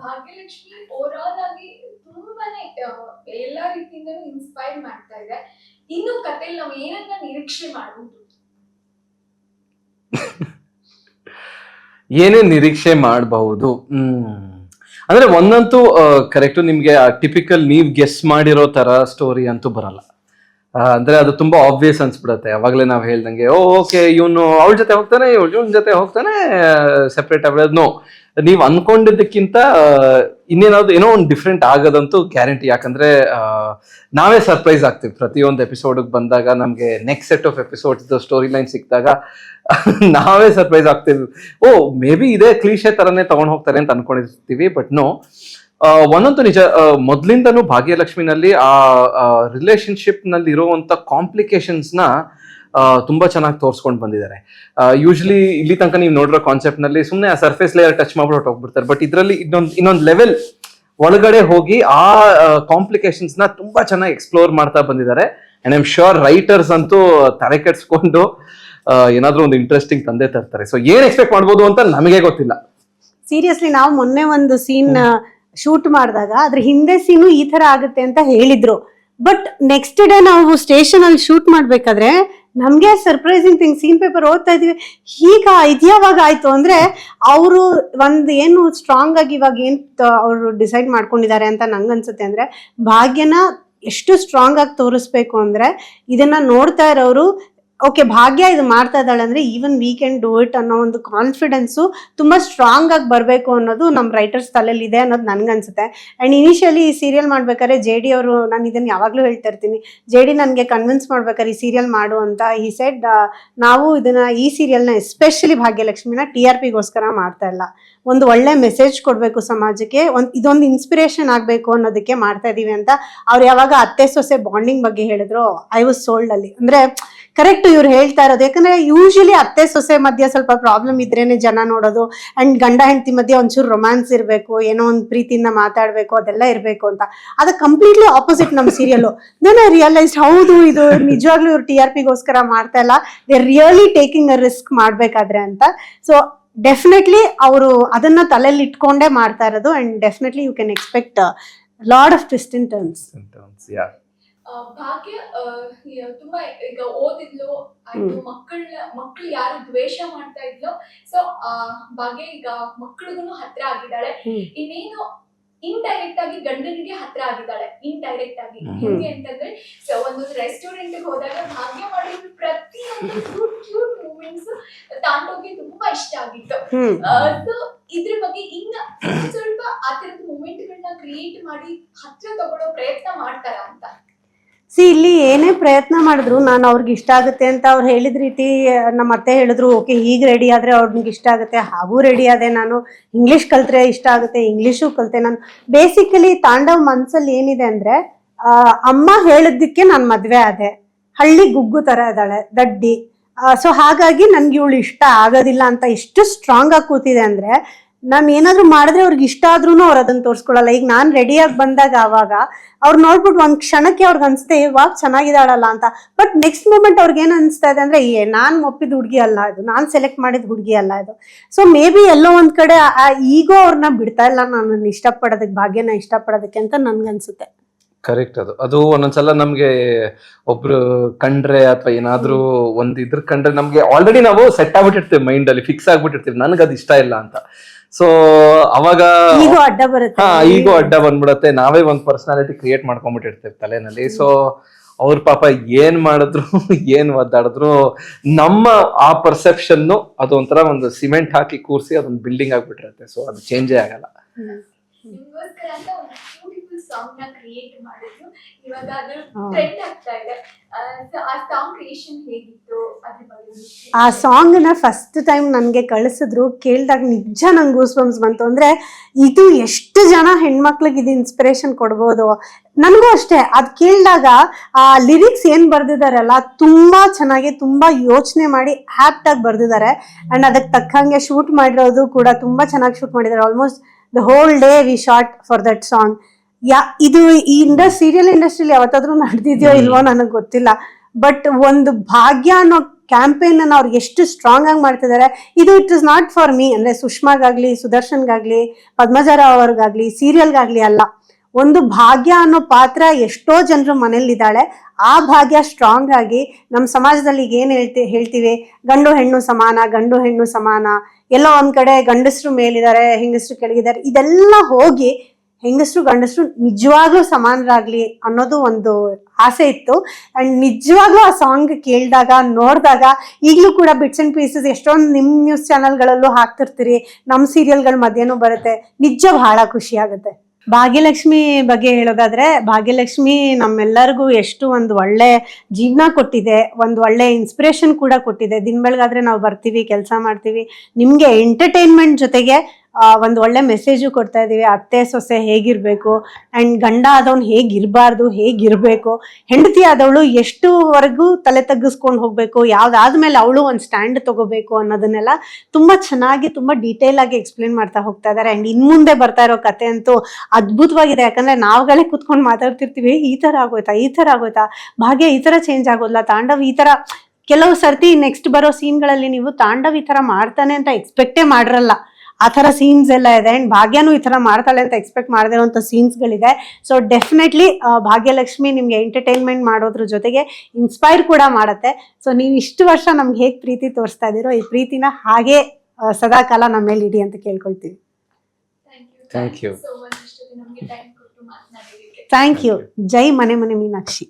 Bhagyalakshmi overall ಆಗಿ ತುಂಬಾನೇ ಎಲ್ಲಾ ರೀತಿಯಿಂದಲೂ ಇನ್ಸ್ಪೈರ್ ಮಾಡ್ತಾ ಇದೆ. ಇನ್ನು ಕಥೆಯಲ್ಲಿ ನಾವು ಏನನ್ನ ನಿರೀಕ್ಷೆ ಮಾಡಬಹುದು? ಏನೇ ನಿರೀಕ್ಷೆ ಮಾಡಬಹುದು ಅಂದ್ರೆ ಒಂದಂತೂ ಕರೆಕ್ಟು, ನಿಮ್ಗೆ ಟಿಪಿಕಲ್ ನೀವ್ ಗೆಸ್ ಮಾಡಿರೋ ತರ ಸ್ಟೋರಿ ಅಂತೂ ಬರಲ್ಲ. ಅಂದ್ರೆ ಅದು ತುಂಬಾ ಆಬ್ವಿಯಸ್ ಅನ್ಸ್ಬಿಡತ್ತೆ. ಅವಾಗಲೇ ನಾವ್ ಹೇಳ್ದಂಗೆ ಓಕೆ ಇವನು ಅವಳ ಜೊತೆ ಹೋಗ್ತಾನೆ, ಇವನ್ ಜೊತೆ ಹೋಗ್ತಾನೆ, ಸೆಪರೇಟ್ ಆಗ್ಬಿಡೋದು. ನೋ, ನೀವ್ ಅನ್ಕೊಂಡಿದ್ದಕ್ಕಿಂತ ಇನ್ನೇನಾದ್ರು ಏನೋ ಒಂದು ಡಿಫ್ರೆಂಟ್ ಆಗೋದಂತೂ ಗ್ಯಾರಂಟಿ. ಯಾಕಂದ್ರೆ ನಾವೇ ಸರ್ಪ್ರೈಸ್ ಆಗ್ತೀವಿ ಪ್ರತಿಯೊಂದು ಎಪಿಸೋಡ್ ಬಂದಾಗ. ನಮ್ಗೆ next set of episodes story line ಸಿಕ್ಕಿದಾಗ ನಾವೇ ಸರ್ಪ್ರೈಸ್ ಆಗ್ತೀವಿ. ಮೇ ಬಿ ಇದೇ ಕ್ಲೀಶೆ ತರನೇ ತಗೊಂಡ್ ಹೋಗ್ತಾರೆ ಅಂತ ಅನ್ಕೊಂಡಿರ್ತೀವಿ. ಬಟ್ ನೋ, ಒಂದಂತೂ ನಿಜ, ಮೊದ್ಲಿಂದನೂ ಭಾಗ್ಯಲಕ್ಷ್ಮಿನಲ್ಲಿ ಆ ರಿಲೇಶನ್ಶಿಪ್ ನಲ್ಲಿ ಇರುವಂತ ಕಾಂಪ್ಲಿಕೇಶನ್ಸ್ ನ ತುಂಬಾ ಚೆನ್ನಾಗಿ ತೋರ್ಸ್ಕೊಂಡು ಬಂದಿದ್ದಾರೆ. ಯೂಶಲಿ ಇಲ್ಲಿ ತನಕ ನೀವು ನೋಡಿರೋ ಕಾನ್ಸೆಪ್ಟ್ ನಲ್ಲಿ ಸುಮ್ಮನೆ ಆ ಸರ್ಫೇಸ್ ಲೇಯರ್ ಟಚ್ ಮಾಡ್ಬಿಟ್ಟು ಹೋಗ್ಬಿಡ್ತಾರೆ. ಬಟ್ ಇದರಲ್ಲಿ ಇನ್ನೊಂದು ಲೆವೆಲ್ ಒಳಗಡೆ ಹೋಗಿ ಆ ಕಾಂಪ್ಲಿಕೇಶನ್ಸ್ ನ ತುಂಬಾ ಚೆನ್ನಾಗಿ ಎಕ್ಸ್ಪ್ಲೋರ್ ಮಾಡ್ತಾ ಬಂದಿದ್ದಾರೆ. And I am sure writers ಅಂತೂ ತಲೆ ಕೆಡ್ಸ್ಕೊಂಡು ಏನಾದ್ರೂ ಒಂದು ಇಂಟ್ರೆಸ್ಟಿಂಗ್ ತಂದೆ ತರ್ತಾರೆ. ಸೊ ಏನ್ ಎಕ್ಸ್ಪೆಕ್ಟ್ ಮಾಡ್ಬೋದು ಅಂತ ನಮಗೆ ಗೊತ್ತಿಲ್ಲ. ಸೀರಿಯಸ್ಲಿ ನಾವು ಮೊನ್ನೆ ಒಂದು ಸೀನ್ ಶೂಟ್ ಮಾಡಿದಾಗ ಅದ್ರ ಹಿಂದೆ ಸೀನು ಈ ತರ ಆಗುತ್ತೆ ಅಂತ ಹೇಳಿದ್ರು. ಬಟ್ ನೆಕ್ಸ್ಟ್ ಡೇ ನಾವು ಸ್ಟೇಷನ್ ಅಲ್ಲಿ ಶೂಟ್ ಮಾಡ್ಬೇಕಾದ್ರೆ ನಮ್ಗೆ ಸರ್ಪ್ರೈಸಿಂಗ್ ಥಿಂಗ್, ಸೀನ್ ಪೇಪರ್ ಓದ್ತಾ ಇದೀವಿ, ಈಗ ಇದ್ಯಾವಾಗ ಆಯ್ತು ಅಂದ್ರೆ ಅವರು ಒಂದ್ ಏನು ಸ್ಟ್ರಾಂಗ್ ಆಗಿ ಇವಾಗ ಏನ್ ಅವರು ಡಿಸೈಡ್ ಮಾಡ್ಕೊಂಡಿದ್ದಾರೆ ಅಂತ ನಂಗೆ ಅನ್ಸುತ್ತೆ. ಅಂದ್ರೆ ಭಾಗ್ಯನ ಎಷ್ಟು ಸ್ಟ್ರಾಂಗ್ ಆಗಿ ತೋರಿಸ್ಬೇಕು ಅಂದ್ರೆ ಇದನ್ನ ನೋಡ್ತಾ ಇರೋರು ಓಕೆ ಭಾಗ್ಯ ಇದು ಮಾಡ್ತಾ ಇದ್ದಾಳೆ ಅಂದ್ರೆ even we can do it ಅನ್ನೋ ಒಂದು ಕಾನ್ಫಿಡೆನ್ಸು ತುಂಬಾ ಸ್ಟ್ರಾಂಗ್ ಆಗಿ ಬರಬೇಕು ಅನ್ನೋದು ನಮ್ಮ ರೈಟರ್ಸ್ ತಲೆಯಲ್ಲಿ ಇದೆ ಅನ್ನೋದು ನನ್ಗನ್ಸುತ್ತೆ. ಅಂಡ್ ಇನಿಷಿಯಲಿ ಈ ಸೀರಿಯಲ್ ಮಾಡ್ಬೇಕಾದ್ರೆ JD ಅವರು, ನಾನು ಇದನ್ನ ಯಾವಾಗ್ಲೂ ಹೇಳ್ತಾ ಇರ್ತೀನಿ, JD ನನಗೆ ಕನ್ವಿನ್ಸ್ ಮಾಡ್ಬೇಕಾದ್ರೆ ಈ ಸೀರಿಯಲ್ ಮಾಡು ಅಂತ. ಈ ಸೆಡ್ ನಾವು ಇದನ್ನ ಈ ಸೀರಿಯಲ್ನ ಎಸ್ಪೆಷಲಿ ಭಾಗ್ಯಲಕ್ಷ್ಮಿನ TRPಗೋಸ್ಕರ ಮಾಡ್ತಾ ಇಲ್ಲ, ಒಂದು ಒಳ್ಳೆ ಮೆಸೇಜ್ ಕೊಡ್ಬೇಕು ಸಮಾಜಕ್ಕೆ, ಇದೊಂದು ಇನ್ಸ್ಪಿರೇಷನ್ ಆಗ್ಬೇಕು ಅನ್ನೋದಕ್ಕೆ ಮಾಡ್ತಾ ಇದೀವಿ ಅಂತ. ಅವ್ರು ಯಾವಾಗ ಅತ್ತೆ ಸೊಸೆ ಬಾಂಡಿಂಗ್ ಬಗ್ಗೆ ಹೇಳಿದ್ರು ಐ ವಾಸ್ ಸೋಲ್ಡ್ ಅಲ್ಲಿ. ಅಂದ್ರೆ ಕರೆಕ್ಟ್ ಇವ್ರು ಹೇಳ್ತಾ ಇರೋದು. ಯಾಕಂದ್ರೆ ಯೂಶಲಿ ಅತ್ತೆ ಸೊಸೆ ಮಧ್ಯೆ ಸ್ವಲ್ಪ ಪ್ರಾಬ್ಲಮ್ ಇದ್ರೇನೆ ಜನ ನೋಡೋದು. ಅಂಡ್ ಗಂಡ ಹೆಂಡತಿ ಮಧ್ಯೆ ಒಂಚೂರು ರೊಮ್ಯಾನ್ಸ್ ಇರಬೇಕು, ಏನೋ ಒಂದು ಪ್ರೀತಿಯಿಂದ ಮಾತಾಡ್ಬೇಕು, ಅದೆಲ್ಲ ಇರಬೇಕು ಅಂತ. ಅದು ಕಂಪ್ಲೀಟ್ಲಿ ಆಪೋಸಿಟ್ ನಮ್ಮ ಸೀರಿಯಲ್. ದೆನ್ ಐ ರಿಯಲೈಸ್ ಹೌದು ಇದು ನಿಜವಾಗ್ಲೂ ಇವ್ರು TRPಗೋಸ್ಕರ ಮಾಡ್ತಾ ಇಲ್ಲ, they really taking a risk ಮಾಡ್ಬೇಕಾದ್ರೆ ಅಂತ. ಸೊ ಡೆಫಿನೆಟ್ಲಿ ಅವರು ಅದನ್ನ ತಲೆಯಲ್ಲಿ ಇಟ್ಕೊಂಡೇ ಮಾಡ್ತಾ ಇರೋದು. And definitely you can expect lot of twist and turns. Bhagya ತುಂಬಾ ಈಗ ಓದಿದ್ಲು ಆಯ್ತು, ಮಕ್ಕಳು ಯಾರು ದ್ವೇಷ ಮಾಡ್ತಾ ಇದ್ಲು. ಸೊ ಭಾಗ್ಯ ಈಗ ಮಕ್ಕಳಿಗೂ ಹತ್ರ ಆಗಿದ್ದಾಳೆ. ಇನ್ನೇನು ಇಂಡೈರೆಕ್ಟ್ ಆಗಿ ಗಂಡನಿಗೆ ಹತ್ರ ಆಗಿದ್ದಾಳೆ. ಇಂಡೈರೆಕ್ಟ್ ಆಗಿ ಹೆಂಗೆ ಅಂತಂದ್ರೆ, ಸೊ ಒಂದೊಂದು ರೆಸ್ಟೋರೆಂಟ್ ಹೋದಾಗ ಭಾಗ್ಯ ಮಾಡಿದ ಪ್ರತಿಯೊಂದು ಕ್ಯೂಟ್ ಮೂಮೆಂಟ್ಸ್ ತಾಂಡೋಗೆ ತುಂಬಾ ಇಷ್ಟ ಆಗಿತ್ತು. ಸೊ ಇದ್ರ ಬಗ್ಗೆ ಇನ್ನ ಸ್ವಲ್ಪ ಆ ತರದ ಮೂಮೆಂಟ್ ಗಳನ್ನ ಕ್ರಿಯೇಟ್ ಮಾಡಿ ಹತ್ರ ತಗೊಳ್ಳೋ ಪ್ರಯತ್ನ ಮಾಡ್ತಾರ ಅಂತ. ಇಲ್ಲಿ ಏನೇ ಪ್ರಯತ್ನ ಮಾಡಿದ್ರು ನಾನು ಅವ್ರಿಗೆ ಇಷ್ಟ ಆಗುತ್ತೆ ಅಂತ ಅವ್ರು ಹೇಳಿದ ರೀತಿ ನಮ್ಮ ಅತ್ತೆ ಹೇಳಿದ್ರು ಓಕೆ ಹೀಗೆ ರೆಡಿ ಆದ್ರೆ ಅವ್ರಿಗೆ ಇಷ್ಟ ಆಗುತ್ತೆ, ಹಾಗೂ ರೆಡಿ ಆದೆ. ನಾನು ಇಂಗ್ಲಿಷ್ ಕಲ್ತ್ರೆ ಇಷ್ಟ ಆಗುತ್ತೆ, ಇಂಗ್ಲಿಷು ಕಲ್ತೆ. ನಾನು ಬೇಸಿಕಲಿ ತಾಂಡವ್ ಮನ್ಸಲ್ಲಿ ಏನಿದೆ ಅಂದ್ರೆ ಅಮ್ಮ ಹೇಳಿದ್ದಕ್ಕೆ ನಾನು ಮದ್ವೆ ಆದೆ, ಹಳ್ಳಿ ಗುಗ್ಗು ತರ ಇದ್ದಾಳೆ ದಡ್ಡಿ, ಸೊ ಹಾಗಾಗಿ ನನ್ಗೆ ಇವಳು ಇಷ್ಟ ಆಗೋದಿಲ್ಲ ಅಂತ ಎಷ್ಟು ಸ್ಟ್ರಾಂಗ್ ಆಗಿ ಕೂತಿದೆ ಅಂದ್ರೆ, ನಾನು ಏನಾದ್ರು ಮಾಡಿದ್ರೆ ಅವ್ರಿಗೆ ಇಷ್ಟ ಆದ್ರೂ ಅವ್ರು ಅದನ್ನ ತೋರಿಸ್ಕೊಳ್ಳಲ್ಲ. ಈಗ ನಾನು ರೆಡಿಯಾಗಿ ಬಂದಾಗ ಅವಾಗ ಅವ್ರು ನೋಡ್ಬಿಟ್ಟು ಒಂದ್ ಕ್ಷಣಕ್ಕೆ ಅವ್ರಿಗೆ ಅನ್ಸುತ್ತೆ ಇವಾಗ ಚೆನ್ನಾಗಿದ್ದಾಳಲ್ಲ ಅಂತ. ಬಟ್ ನೆಕ್ಸ್ಟ್ ಮೂಮೆಂಟ್ ಅವ್ರಿಗೆ ಏನ್ ಅನ್ಸ್ತಾ ಇದೆ ಅಂದ್ರೆ ನಾನ್ ಒಪ್ಪಿದ ಹುಡುಗಿ ಅಲ್ಲ ಇದು, ನಾನ್ ಸೆಲೆಕ್ಟ್ ಮಾಡಿದ ಹುಡುಗಿ ಅಲ್ಲ ಇದು. ಸೊ ಮೇ ಬಿ ಎಲ್ಲೋ ಒಂದ್ ಕಡೆ ಈಗೋ ಅವ್ರನ್ನ ಬಿಡ್ತಾ ಇಲ್ಲ ನಾನು ಇಷ್ಟಪಡೋದಕ್ಕೆ, ಭಾಗ್ಯನ ಇಷ್ಟಪಡೋದಕ್ಕೆ ಅಂತ ನನ್ಗನ್ಸುತ್ತೆ. ಕರೆಕ್ಟ್. ಅದು ಒಂದೊಂದ್ಸಲ ನಮ್ಗೆ ಒಬ್ರು ಕಂಡ್ರೆ ಅಥವಾ ಏನಾದ್ರೂ ಒಂದ್ ಇದ್ರ ಕಂಡ್ರೆ ನಮ್ಗೆ ಆಲ್ರೆಡಿ ನಾವು ಸೆಟ್ ಆಗ್ಬಿಟ್ಟಿರ್ತೀವಿ, ಮೈಂಡ್ ಅಲ್ಲಿ ಫಿಕ್ಸ್ ಆಗ್ಬಿಟ್ಟಿರ್ತೀವಿ ನನಗೆ ಅದು ಇಷ್ಟ ಇಲ್ಲ ಅಂತ. ಸೊ ಅವಾಗ ಈಗೋ ಅಡ್ಡ ಬಂದ್ಬಿಡತ್ತೆ, ನಾವೇ ಒಂದ್ ಪರ್ಸನಾಲಿಟಿ ಕ್ರಿಯೇಟ್ ಮಾಡ್ಕೊಂಡ್ಬಿಟ್ಟಿರ್ತೇವೆ ತಲೆನಲ್ಲಿ. ಸೊ ಅವ್ರ ಪಾಪ ಏನ್ ಮಾಡಿದ್ರು ಏನ್ ಒದ್ದಾಡಿದ್ರು ನಮ್ಮ ಆ ಪರ್ಸೆಪ್ಷನ್ ಅದೊಂಥರ ಒಂದು ಸಿಮೆಂಟ್ ಹಾಕಿ ಕೂರ್ಸಿ ಅದೊಂದು ಬಿಲ್ಡಿಂಗ್ ಆಗ್ಬಿಟ್ಟಿರತ್ತೆ. ಸೊ ಅದು ಚೇಂಜೇ ಆಗಲ್ಲ. ಸಾಂಗ್ ನ ಕ್ರಿಯೇಟ್ ಮಾಡಿದ್ರು, ಇವಾಗ ಅದು ಟ್ರೆಂಡ್ ಆಗ್ತಾ ಇದೆ. ಆ ಸಾಂಗ್ ಕ್ರಿಯೇಷನ್ ಹೇಗಿತ್ತು ಅದ್ರ ಬಗ್ಗೆ? ಆ ಸಾಂಗ್ ನ ಫಸ್ಟ್ ಟೈಮ್ ನನ್ಗೆ ಕಳಿಸಿದ್ರು, ಕೇಳಿದಾಗ ನಿಜ ನಂಗೆ ಗೂಸ್ಬಂಪ್ಸ್ ಬಂತು. ಅಂದ್ರೆ ಇದು ಎಷ್ಟು ಜನ ಹೆಣ್ಮಕ್ಳಿಗೆ ಇದು ಇನ್ಸ್ಪಿರೇಷನ್ ಕೊಡ್ಬೋದು. ನನಗೂ ಅಷ್ಟೇ, ಅದ್ ಕೇಳಿದಾಗ ಆ ಲಿರಿಕ್ಸ್ ಏನ್ ಬರ್ದಿದಾರಲ್ಲ ತುಂಬಾ ಚೆನ್ನಾಗಿ, ತುಂಬಾ ಯೋಚನೆ ಮಾಡಿ ಆಪ್ಟ್ ಆಗಿ ಬರ್ದಿದ್ದಾರೆ. ಅಂಡ್ ಅದಕ್ಕೆ ತಕ್ಕಂಗೆ ಶೂಟ್ ಮಾಡಿರೋದು ಕೂಡ ತುಂಬಾ ಚೆನ್ನಾಗಿ ಶೂಟ್ ಮಾಡಿದ್ದಾರೆ. Almost the whole day we shot for that song. ಇದು ಈ ಸೀರಿಯಲ್ ಇಂಡಸ್ಟ್ರಿಯಲ್ಲಿ ಯಾವತ್ತಾದ್ರೂ ನಡೆದಿದ್ಯೋ ಇಲ್ವೋ ನನಗೆ ಗೊತ್ತಿಲ್ಲ. ಬಟ್ ಒಂದು ಭಾಗ್ಯ ಅನ್ನೋ ಕ್ಯಾಂಪೇನ್ ಅನ್ನ ಅವ್ರು ಎಷ್ಟು ಸ್ಟ್ರಾಂಗ್ ಆಗಿ ಮಾಡ್ತಿದ್ದಾರೆ. ಇದು it is not for me, ಅಂದ್ರೆ ಸುಷ್ಮಾಗಾಗ್ಲಿ, ಸುದರ್ಶನ್ಗಾಗ್ಲಿ, ಪದ್ಮಜಾರಾವ್ ಅವ್ರಿಗಾಗ್ಲಿ, ಸೀರಿಯಲ್ಗಾಗ್ಲಿ ಅಲ್ಲ. ಒಂದು ಭಾಗ್ಯ ಅನ್ನೋ ಪಾತ್ರ ಎಷ್ಟೋ ಜನರು ಮನೇಲಿದ್ದಾಳೆ. ಆ ಭಾಗ್ಯ ಸ್ಟ್ರಾಂಗ್ ಆಗಿ ನಮ್ಮ ಸಮಾಜದಲ್ಲಿ ಈಗ ಏನ್ ಹೇಳ್ತೀವಿ, ಗಂಡು ಹೆಣ್ಣು ಸಮಾನ, ಗಂಡು ಹೆಣ್ಣು ಸಮಾನ, ಎಲ್ಲೋ ಒಂದ್ ಕಡೆ ಗಂಡಸರು ಮೇಲಿದ್ದಾರೆ, ಹೆಂಗಸರು ಕೆಳಗಿದ್ದಾರೆ, ಇದೆಲ್ಲ ಹೋಗಿ ಹೆಂಗಸರು ಗಂಡಸರು ನಿಜವಾಗ್ಲೂ ಸಮಾನರಾಗ್ಲಿ ಅನ್ನೋದು ಒಂದು ಆಸೆ ಇತ್ತು. ಅಂಡ್ ನಿಜವಾಗ್ಲೂ ಆ ಸಾಂಗ್ ಕೇಳಿದಾಗ, ನೋಡಿದಾಗ, ಈಗಲೂ ಕೂಡ ಬಿಟ್ಸ್ ಅಂಡ್ ಪೀಸಸ್ ಎಷ್ಟೊಂದು ನಿಮ್ಮ ನ್ಯೂಸ್ ಚಾನಲ್ಗಳಲ್ಲೂ ಹಾಕ್ತಿರ್ತೀರಿ, ನಮ್ಮ ಸೀರಿಯಲ್ಗಳ ಮಧ್ಯನೂ ಬರುತ್ತೆ. ನಿಜ ಬಹಳ ಖುಷಿ ಆಗುತ್ತೆ. ಭಾಗ್ಯಲಕ್ಷ್ಮಿ ಬಗ್ಗೆ ಹೇಳೋದಾದ್ರೆ, ಭಾಗ್ಯಲಕ್ಷ್ಮಿ ನಮ್ಮೆಲ್ಲರಿಗೂ ಎಷ್ಟು ಒಂದು ಒಳ್ಳೆ ಜೀವನ ಕೊಟ್ಟಿದೆ, ಒಂದು ಒಳ್ಳೆ ಇನ್ಸ್ಪಿರೇಷನ್ ಕೂಡ ಕೊಟ್ಟಿದೆ. ದಿನ ಬೆಳಗಾದ್ರೆ ನಾವು ಬರ್ತೀವಿ, ಕೆಲಸ ಮಾಡ್ತೀವಿ, ನಿಮ್ಗೆ ಎಂಟರ್ಟೈನ್ಮೆಂಟ್ ಜೊತೆಗೆ ಒಂದು ಒಳ್ಳೆ ಮೆಸೇಜು ಕೊಡ್ತಾ ಇದೀವಿ. ಅತ್ತೆ ಸೊಸೆ ಹೇಗಿರ್ಬೇಕು, ಅಂಡ್ ಗಂಡ ಆದವನು ಹೇಗಿರ್ಬಾರ್ದು, ಹೇಗಿರ್ಬೇಕು, ಹೆಂಡತಿ ಆದವಳು ಎಷ್ಟುವರೆಗೂ ತಲೆ ತಗ್ಗಿಸ್ಕೊಂಡು ಹೋಗ್ಬೇಕು, ಯಾವ್ದಾದ್ಮೇಲೆ ಅವಳು ಒಂದು ಸ್ಟ್ಯಾಂಡ್ ತಗೋಬೇಕು ಅನ್ನೋದನ್ನೆಲ್ಲ ತುಂಬಾ ಚೆನ್ನಾಗಿ, ತುಂಬಾ ಡೀಟೇಲ್ ಆಗಿ ಎಕ್ಸ್ಪ್ಲೇನ್ ಮಾಡ್ತಾ ಹೋಗ್ತಾ ಇದಾರೆ. ಅಂಡ್ ಇನ್ ಮುಂದೆ ಬರ್ತಾ ಇರೋ ಕತೆ ಅಂತೂ ಅದ್ಭುತವಾಗಿದೆ. ಯಾಕಂದ್ರೆ ನಾವುಗಳೇ ಕುತ್ಕೊಂಡು ಮಾತಾಡ್ತಿರ್ತೀವಿ, ಈ ತರ ಆಗೋಯ್ತಾ, ಈ ತರ ಆಗೋಯ್ತಾ, ಭಾಗ್ಯ ಈ ತರ ಚೇಂಜ್ ಆಗೋಲ್ಲ, ತಾಂಡವ್ ಈ ತರ. ಕೆಲವು ಸರ್ತಿ ನೆಕ್ಸ್ಟ್ ಬರೋ ಸೀನ್ಗಳಲ್ಲಿ ನೀವು ತಾಂಡವ್ ಈ ತರ ಮಾಡ್ತಾನೆ ಅಂತ ಎಕ್ಸ್ಪೆಕ್ಟೇ ಮಾಡಿರಲ್ಲ, ಆ ಥರ ಸೀನ್ಸ್ ಎಲ್ಲ ಇದೆ. ಅಂಡ್ ಭಾಗ್ಯನೂ ಈ ಥರ ಮಾಡ್ತಾಳೆ ಅಂತ ಎಕ್ಸ್ಪೆಕ್ಟ್ ಮಾಡದಿರೋಂಥ ಸೀನ್ಸ್ಗಳಿದೆ. ಸೊ ಡೆಫಿನೆಟ್ಲಿ ಭಾಗ್ಯಲಕ್ಷ್ಮಿ ನಿಮ್ಗೆ ಎಂಟರ್ಟೈನ್ಮೆಂಟ್ ಮಾಡೋದ್ರ ಜೊತೆಗೆ ಇನ್ಸ್ಪೈರ್ ಕೂಡ ಮಾಡುತ್ತೆ. ಸೊ ನೀವು ಇಷ್ಟು ವರ್ಷ ನಮ್ಗೆ ಹೇಗೆ ಪ್ರೀತಿ ತೋರಿಸ್ತಾ ಇದ್ದೀರೋ, ಈ ಪ್ರೀತಿನ ಹಾಗೆ ಸದಾಕಾಲ ನಮ್ಮ ಮೇಲೆ ಇಡಿ ಅಂತ ಕೇಳ್ಕೊಳ್ತೀವಿ. Thank you. So much ಇಷ್ಟೊತ್ತು ನಮ್ಗೆ ಟೈಮ್ ಕೊಟ್ಟು ಮಾತನಾಡಿದ್ದಕ್ಕೆ. Thank you. ಜೈ ಮನೆ ಮನೆ ಮೀನಾಕ್ಷಿ.